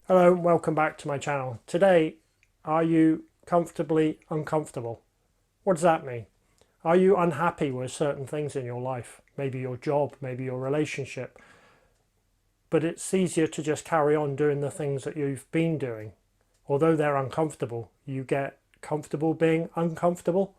Hello and welcome back to my channel. Today, are you comfortably uncomfortable? What does that mean? Are you unhappy with certain things in your life? Maybe your job, maybe your relationship. But it's easier to just carry on doing the things that you've been doing. Although they're uncomfortable, you get comfortable being uncomfortable?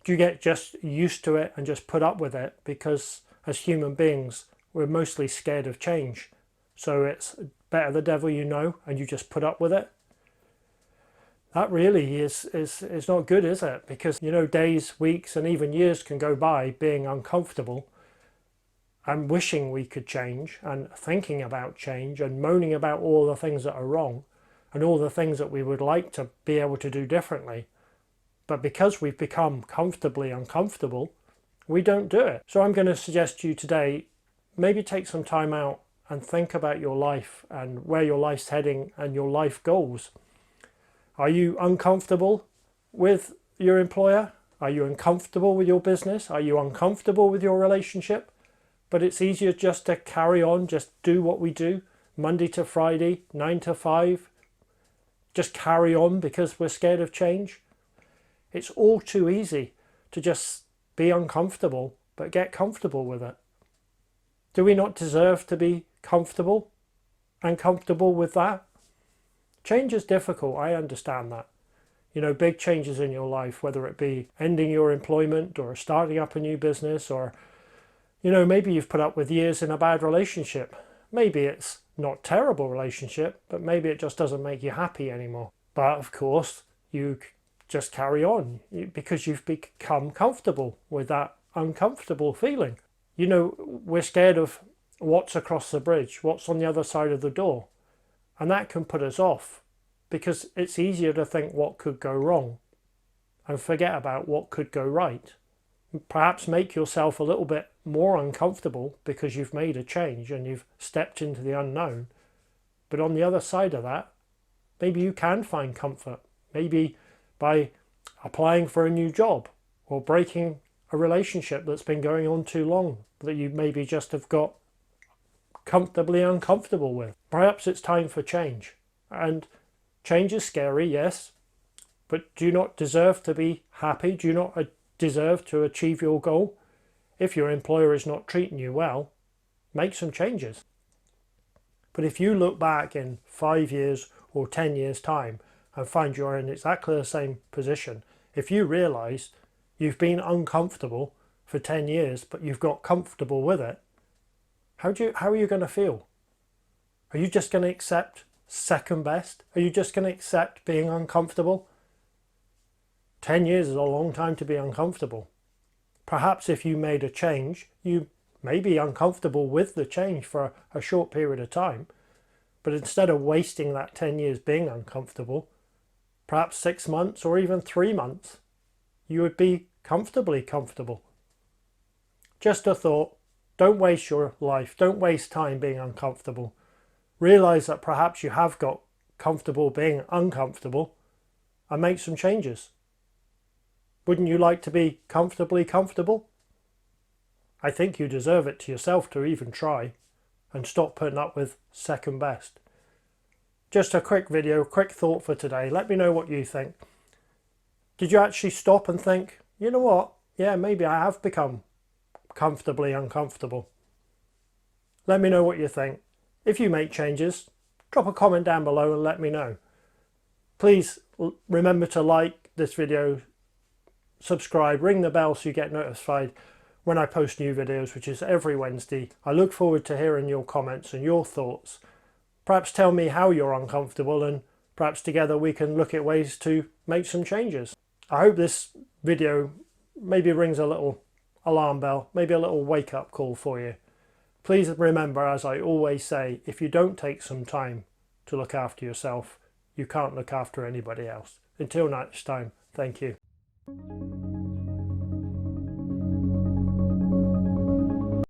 Do you get just used to it and just put up with it? Because as human beings, we're mostly scared of change. So it's better the devil you know and you just put up with it. That really is not good, is it? Because, you know, days, weeks and even years can go by being uncomfortable and wishing we could change and thinking about change and moaning about all the things that are wrong and all the things that we would like to be able to do differently. But because we've become comfortably uncomfortable, we don't do it. So I'm going to suggest to you today, maybe take some time out and think about your life and where your life's heading and your life goals. Are you uncomfortable with your employer? Are you uncomfortable with your business? Are you uncomfortable with your relationship? But it's easier just to carry on, just do what we do, Monday to Friday, 9 to 5. Just carry on because we're scared of change. It's all too easy to just be uncomfortable, but get comfortable with it. Do we not deserve to be comfortable and comfortable with that? Change is difficult, I understand that. You know, big changes in your life, whether it be ending your employment or starting up a new business, or, you know, maybe you've put up with years in a bad relationship. Maybe it's not terrible relationship, but maybe it just doesn't make you happy anymore. But of course, you just carry on because you've become comfortable with that uncomfortable feeling. You know, we're scared of what's across the bridge, what's on the other side of the door. And that can put us off because it's easier to think what could go wrong and forget about what could go right. Perhaps make yourself a little bit more uncomfortable because you've made a change and you've stepped into the unknown. But on the other side of that, maybe you can find comfort. Maybe by applying for a new job or breaking a relationship that's been going on too long that you maybe just have got comfortably uncomfortable with. Perhaps it's time for change. And change is scary, yes, but do you not deserve to be happy? Do you not deserve to achieve your goal? If your employer is not treating you well, make some changes. But if you look back in 5 years or 10 years time and find you're in exactly the same position, if you realise you've been uncomfortable for 10 years but you've got comfortable with it, how are you going to feel? Are you just going to accept second best? Are you just going to accept being uncomfortable? 10 years is a long time to be uncomfortable. Perhaps if you made a change, you may be uncomfortable with the change for a short period of time, but instead of wasting that 10 years being uncomfortable, perhaps 6 months or even 3 months, you would be comfortably comfortable. Just a thought. Don't waste your life. Don't waste time being uncomfortable. Realize that perhaps you have got comfortable being uncomfortable and make some changes. Wouldn't you like to be comfortably comfortable? I think you deserve it to yourself to even try and stop putting up with second best. Just a quick video, quick thought for today. Let me know what you think. Did you actually stop and think, you know what? Yeah, maybe I have become comfortably uncomfortable. Let me know what you think. If you make changes, drop a comment down below and let me know. Please remember to like this video, subscribe, ring the bell so you get notified when I post new videos, which is every Wednesday. I look forward to hearing your comments and your thoughts. Perhaps tell me how you're uncomfortable and perhaps together we can look at ways to make some changes. I hope this video maybe rings a little alarm bell, maybe a little wake-up call for you. Please remember, as I always say, if you don't take some time to look after yourself, you can't look after anybody else. Until next time, thank you.